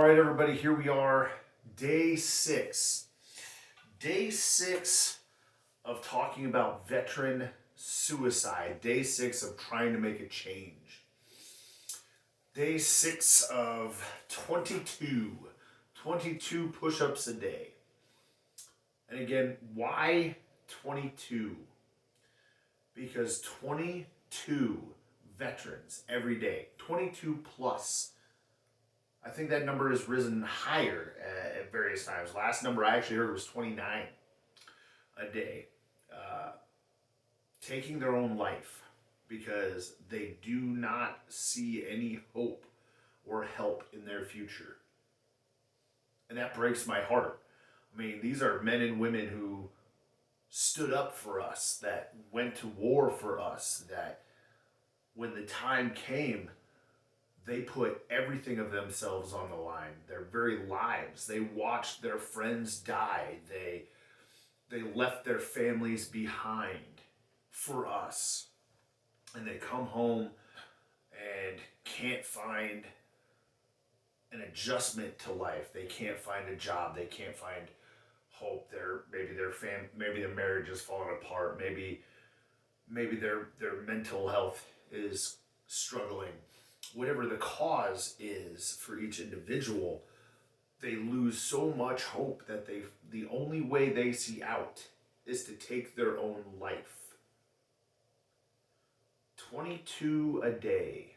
All right, everybody, here we are, day six. Day six of talking about veteran suicide. Day six of trying to make a change. Day six of 22. 22 push ups a day. And again, why 22? Because 22 veterans every day, 22 plus. I think that number has risen higher at various times. Last number I actually heard was 29 a day, taking their own life because they do not see any hope or help in their future. And that breaks my heart. I mean, these are men and women who stood up for us, that went to war for us, that when the time came, they put everything of themselves on the line, their very lives. They watched their friends die. They left their families behind for us. And they come home and can't find an adjustment to life. They can't find a job. They can't find hope. Maybe their marriage is falling apart. Maybe their mental health is struggling. Whatever the cause is for each individual, they lose so much hope that the only way they see out is to take their own life. 22 a day.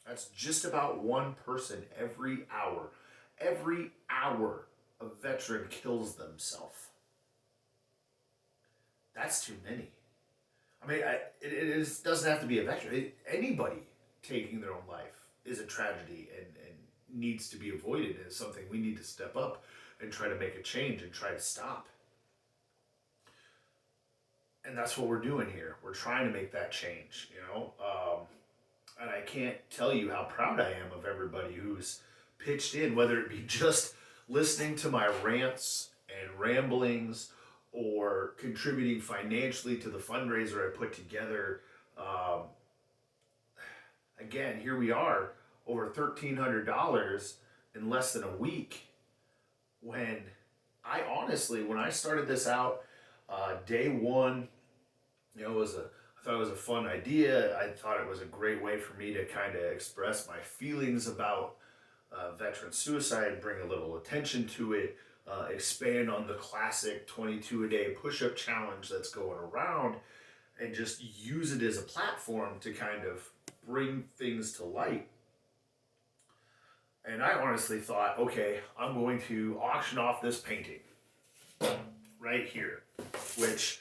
That's just about one person every hour. Every hour a veteran kills themselves. That's too many. I mean, doesn't have to be a veteran. Anybody taking their own life is a tragedy and needs to be avoided, and is something we need to step up and try to make a change and try to stop. And that's what we're doing here. We're trying to make that change, and I can't tell you how proud I am of everybody who's pitched in, whether it be just listening to my rants and ramblings or contributing financially to the fundraiser I put together. Again, here we are, over $1,300 in less than a week. When I started this out, day one, I thought it was a fun idea. I thought it was a great way for me to kind of express my feelings about veteran suicide, bring a little attention to it, expand on the classic 22 a day push-up challenge that's going around, and just use it as a platform to kind of bring things to light. And I honestly thought, okay, I'm going to auction off this painting right here, which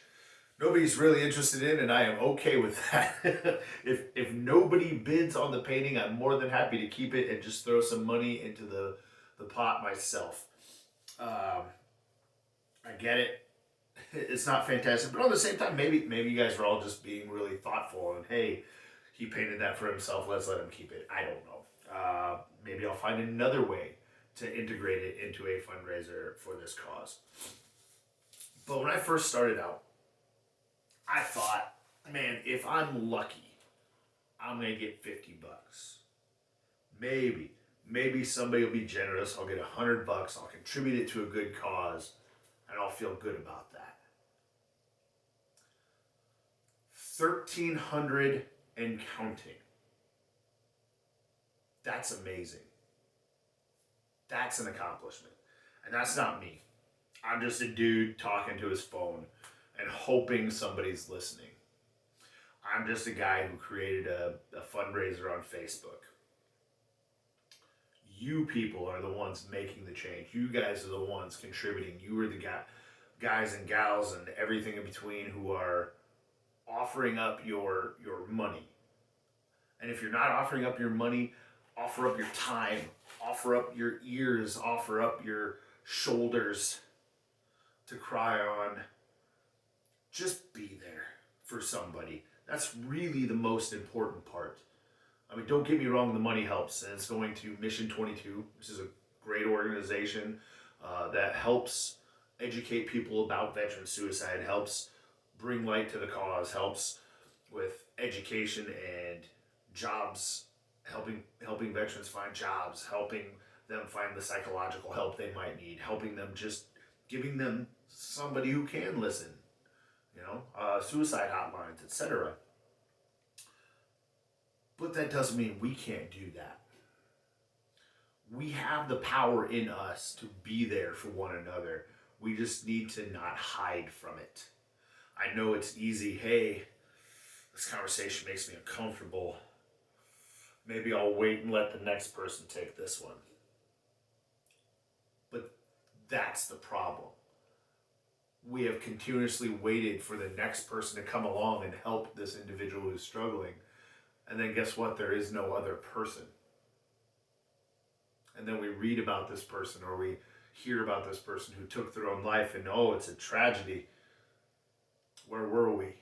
nobody's really interested in, and I am okay with that. If nobody bids on the painting, I'm more than happy to keep it and just throw some money into the pot myself. I get it. It's not fantastic, but at the same time, maybe you guys are all just being really thoughtful and, hey, he painted that for himself, let's let him keep it. I don't know. Maybe I'll find another way to integrate it into a fundraiser for this cause. But when I first started out, I thought, man, if I'm lucky, I'm going to get $50. Maybe somebody will be generous. I'll get $100. I'll contribute it to a good cause, and I'll feel good about that. 1,300 and counting. That's amazing. That's an accomplishment. And that's not me. I'm just a dude talking to his phone and hoping somebody's listening. I'm just a guy who created a fundraiser on Facebook. You people are the ones making the change. You guys are the ones contributing. You are the guys and gals and everything in between who are offering up your money. And if you're not offering up your money, offer up your time, offer up your ears, offer up your shoulders to cry on. Just be there for somebody. That's really the most important part. I mean, don't get me wrong, the money helps, and it's going to Mission 22, which is a great organization that helps educate people about veteran suicide, helps bring light to the cause, helps with education and jobs, helping veterans find jobs, helping them find the psychological help they might need, helping them, just giving them somebody who can listen, suicide hotlines, etc. But that doesn't mean we can't do that. We have the power in us to be there for one another. We just need to not hide from it. I know it's easy. Hey, this conversation makes me uncomfortable. Maybe I'll wait and let the next person take this one. But that's the problem. We have continuously waited for the next person to come along and help this individual who's struggling. And then guess what? There is no other person. And then we read about this person, or we hear about this person who took their own life, and oh, it's a tragedy. Where were we?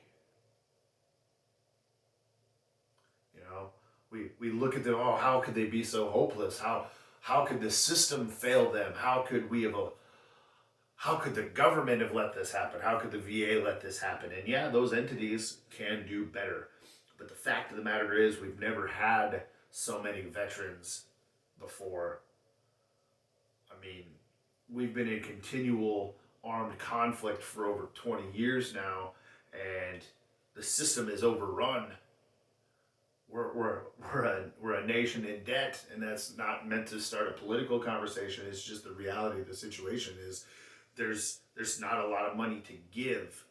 We look at them, oh, how could they be so hopeless? How could the system fail them? How could the government have let this happen? How could the VA let this happen? And yeah, those entities can do better. But the fact of the matter is, we've never had so many veterans before. I mean, we've been in continual armed conflict for over 20 years now, and the system is overrun. We're a nation in debt, and that's not meant to start a political conversation. It's just the reality of the situation is there's not a lot of money to give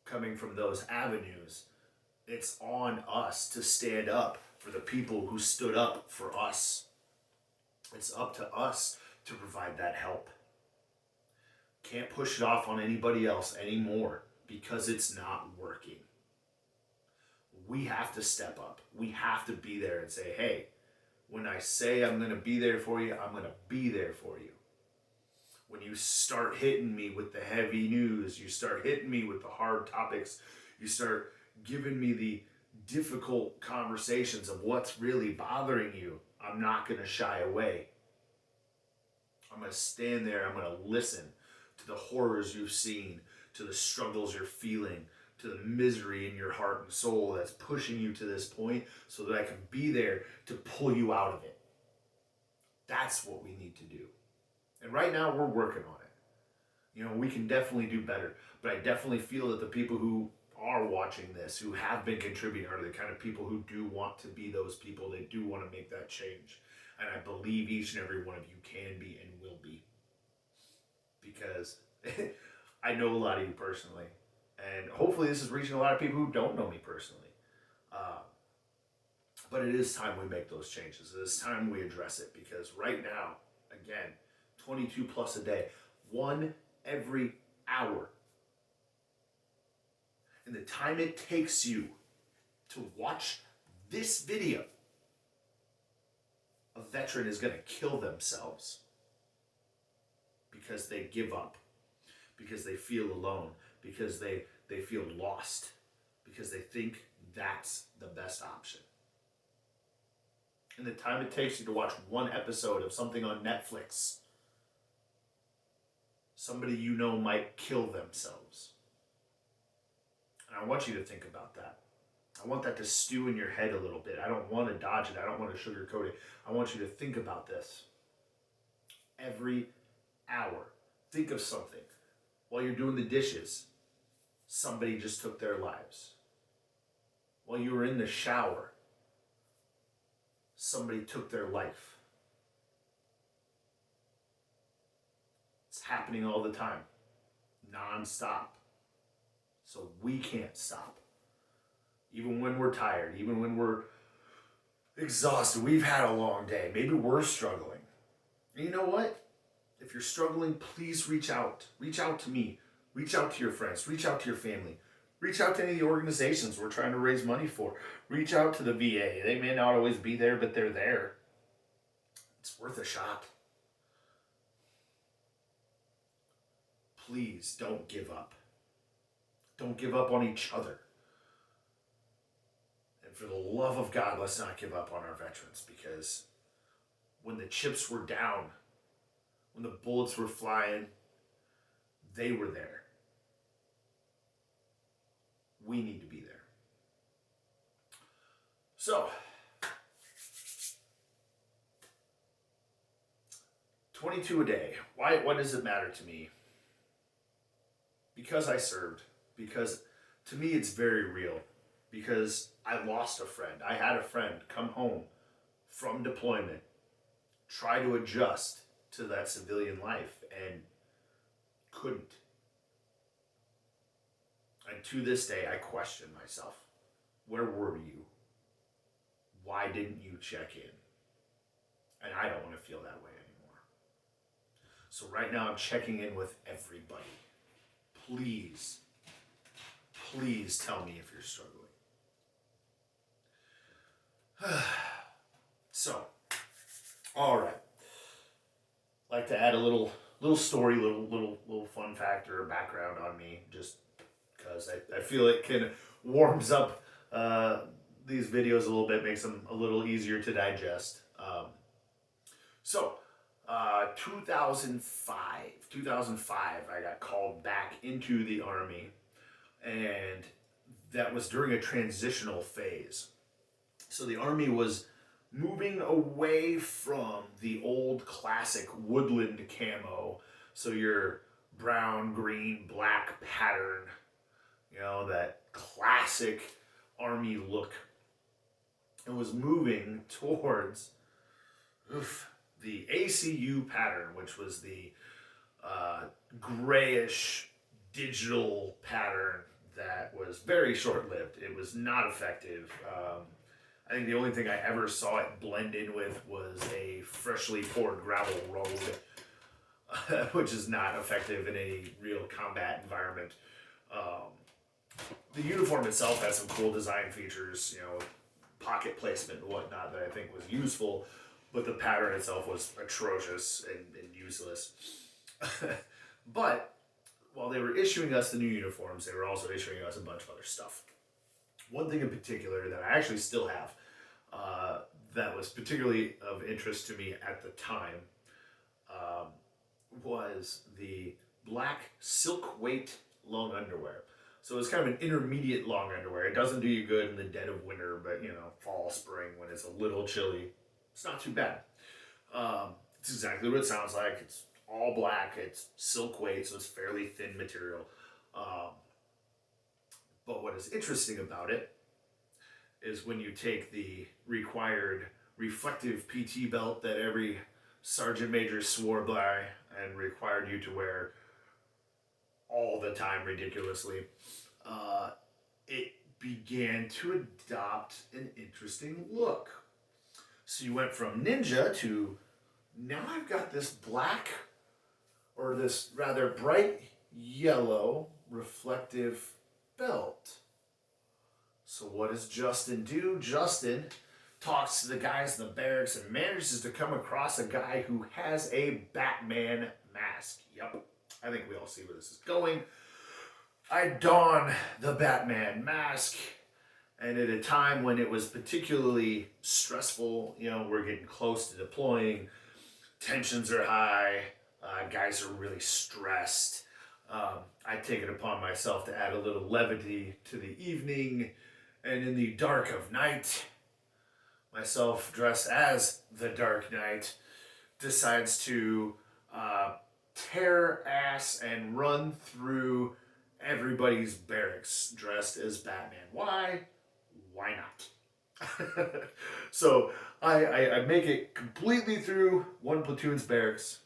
coming from those avenues. It's on us to stand up for the people who stood up for us. It's up to us to provide that help. Can't push it off on anybody else anymore because it's not working. We have to step up. We have to be there and say, hey, when I say I'm going to be there for you, I'm going to be there for you. When you start hitting me with the heavy news, you start hitting me with the hard topics, you start giving me the difficult conversations of what's really bothering you, I'm not going to shy away. I'm going to stand there. I'm going to listen to the horrors you've seen, to the struggles you're feeling, to the misery in your heart and soul that's pushing you to this point so that I can be there to pull you out of it. That's what we need to do. And right now we're working on it. We can definitely do better, but I definitely feel that the people who are watching this, who have been contributing, are the kind of people who do want to be those people. They do want to make that change. And I believe each and every one of you can be and will be. Because I know a lot of you personally. And hopefully this is reaching a lot of people who don't know me personally. But it is time we make those changes. It is time we address it. Because right now, again, 22 plus a day, one every hour. And the time it takes you to watch this video, a veteran is going to kill themselves because they give up, because they feel alone, because they feel lost, because they think that's the best option. And the time it takes you to watch one episode of something on Netflix, somebody you know might kill themselves. And I want you to think about that. I want that to stew in your head a little bit. I don't want to dodge it. I don't want to sugarcoat it. I want you to think about this. Every hour, think of something. While you're doing the dishes, somebody just took their lives. While you were in the shower, somebody took their life. It's happening all the time, non-stop. So we can't stop. Even when we're tired, even when we're exhausted, we've had a long day. Maybe we're struggling. And you know what? If you're struggling, please reach out. Reach out to me. Reach out to your friends. Reach out to your family. Reach out to any of the organizations we're trying to raise money for. Reach out to the VA. They may not always be there, but they're there. It's worth a shot. Please don't give up. Don't give up on each other. And for the love of God, let's not give up on our veterans, because when the chips were down, when the bullets were flying, they were there. We need to be there. So, 22 a day. Why? What does it matter to me? Because I served. Because to me it's very real. Because I lost a friend. I had a friend come home from deployment, try to adjust to that civilian life, and couldn't. And to this day, I question myself. Where were you? Why didn't you check in? And I don't want to feel that way anymore. So right now, I'm checking in with everybody. Please, please tell me if you're struggling. So, all right. Like to add a little story, little fun fact or background on me, just because I feel it can warms up these videos a little bit, makes them a little easier to digest. 2005, I got called back into the Army, and that was during a transitional phase. So the Army was moving away from the old classic woodland camo, so your brown, green, black pattern, that classic Army look, and was moving towards the ACU pattern, which was the grayish digital pattern that was very short-lived. It was not effective. I think the only thing I ever saw it blend in with was a freshly poured gravel road, which is not effective in any real combat environment. The uniform itself has some cool design features, pocket placement and whatnot that I think was useful, but the pattern itself was atrocious and useless. But while they were issuing us the new uniforms, they were also issuing us a bunch of other stuff. One thing in particular that I actually still have that was particularly of interest to me at the time was the black silk weight long underwear. So it's kind of an intermediate long underwear. It doesn't do you good in the dead of winter, but fall, spring, when it's a little chilly, it's not too bad. It's exactly what it sounds like. It's all black. It's silk weight, so it's fairly thin material. But what is interesting about it is when you take the required reflective PT belt that every sergeant major swore by and required you to wear all the time ridiculously, it began to adopt an interesting look. So you went from ninja to, now I've got this black, or this rather bright yellow reflective belt. So what does Justin do? Justin talks to the guys in the barracks and manages to come across a guy who has a Batman mask. Yep, I think we all see where this is going. I don the Batman mask, and at a time when it was particularly stressful, we're getting close to deploying, tensions are high, guys are really stressed. I take it upon myself to add a little levity to the evening, and in the dark of night, myself dressed as the Dark Knight decides to tear ass and run through everybody's barracks dressed as Batman. Why? Why not? So I make it completely through one platoon's barracks.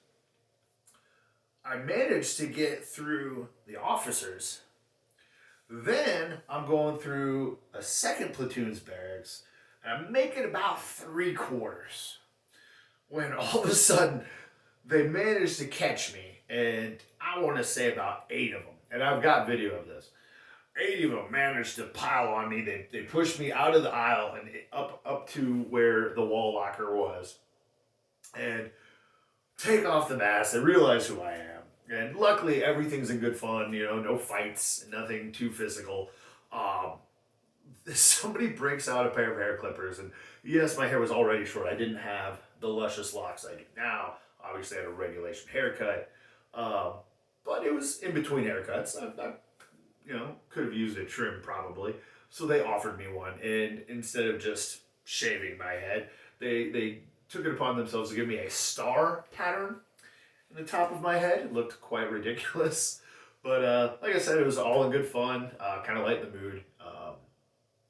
I managed to get through the officers. Then I'm going through a second platoon's barracks, and I'm making about 3/4 when all of a sudden they managed to catch me, and I want to say about 8 of them, and I've got video of this. 8 of them managed to pile on me. They pushed me out of the aisle and up to where the wall locker was, and take off the mask. They realize who I am. And luckily, everything's in good fun, no fights, nothing too physical. Somebody breaks out a pair of hair clippers, and yes, my hair was already short. I didn't have the luscious locks I do now. Obviously, I had a regulation haircut, but it was in between haircuts. I could have used a trim probably. So they offered me one, and instead of just shaving my head, they took it upon themselves to give me a star pattern. in the top of my head. It looked quite ridiculous. But like I said, it was all in good fun, kind of light the mood.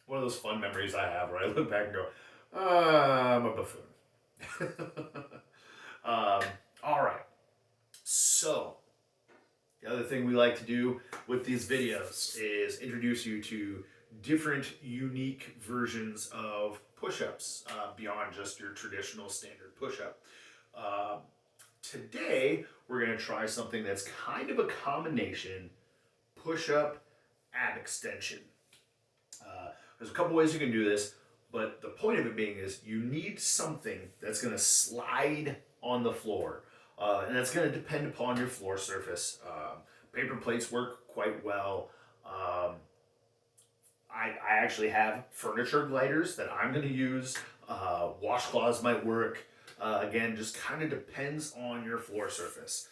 One of those fun memories I have where I look back and go, I'm a buffoon. All right. So, the other thing we like to do with these videos is introduce you to different unique versions of push-ups beyond just your traditional standard push-up. Today, we're going to try something that's kind of a combination push-up ab extension. There's a couple ways you can do this, but the point of it being is you need something that's going to slide on the floor. And that's going to depend upon your floor surface. Paper plates work quite well. I actually have furniture gliders that I'm going to use. Washcloths might work. Again, just kind of depends on your floor surface.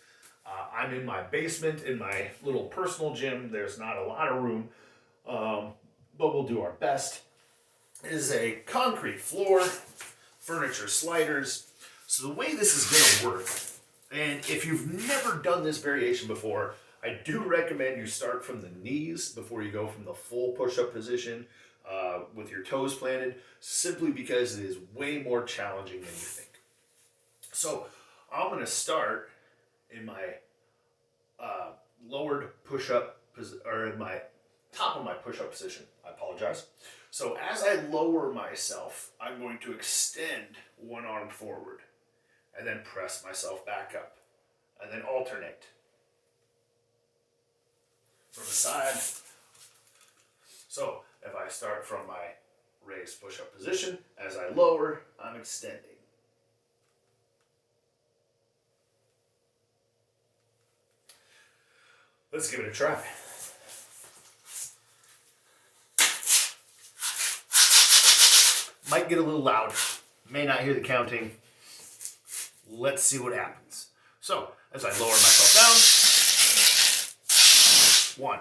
I'm in my basement, in my little personal gym. There's not a lot of room, but we'll do our best. It is a concrete floor, furniture sliders. So the way this is going to work, and if you've never done this variation before, I do recommend you start from the knees before you go from the full push-up position with your toes planted, simply because it is way more challenging than you think. So I'm going to start in my lowered push-up, or in my top of my push-up position. I apologize. So as I lower myself, I'm going to extend one arm forward and then press myself back up and then alternate from the side. So if I start from my raised push-up position, as I lower, I'm extending. Let's give it a try. Might get a little loud. May not hear the counting. Let's see what happens. So, as I lower myself down, 1,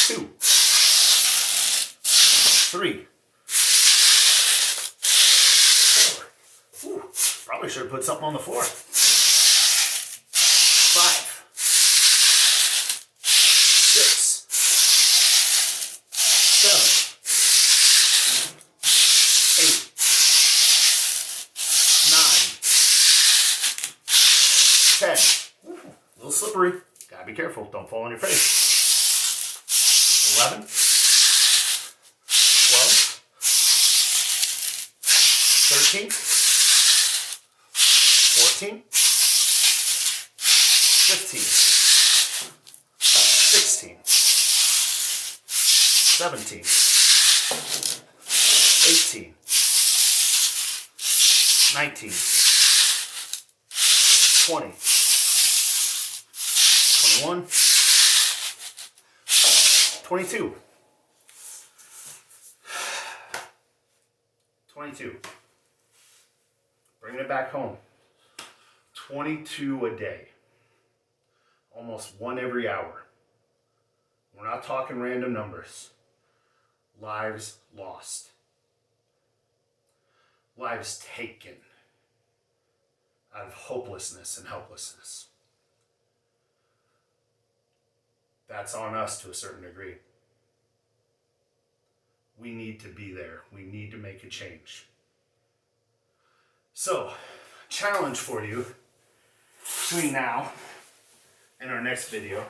2, 3, 4. Ooh, probably should have put something on the floor. 5, 6, 7, 10. Ooh, a little slippery. Gotta be careful. Don't fall on your face. 11. 12. 13. 14. 15. 16. 17. 18. 19. 20, 21, 22, 22. Bringing it back home. 22 a day. Almost one every hour. We're not talking random numbers. Lives lost. Lives taken out of hopelessness and helplessness. That's on us to a certain degree. We need to be there. We need to make a change. So, challenge for you between now and our next video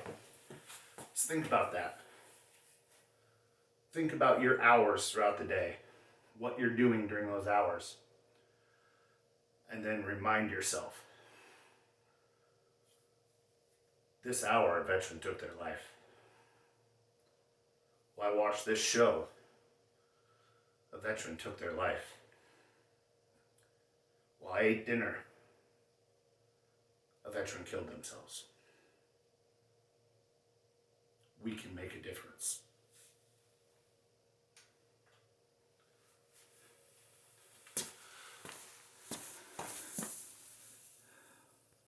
is think about that. Think about your hours throughout the day, what you're doing during those hours. And then remind yourself, this hour a veteran took their life. While I watched this show, a veteran took their life. While I ate dinner, a veteran killed themselves. We can make a difference.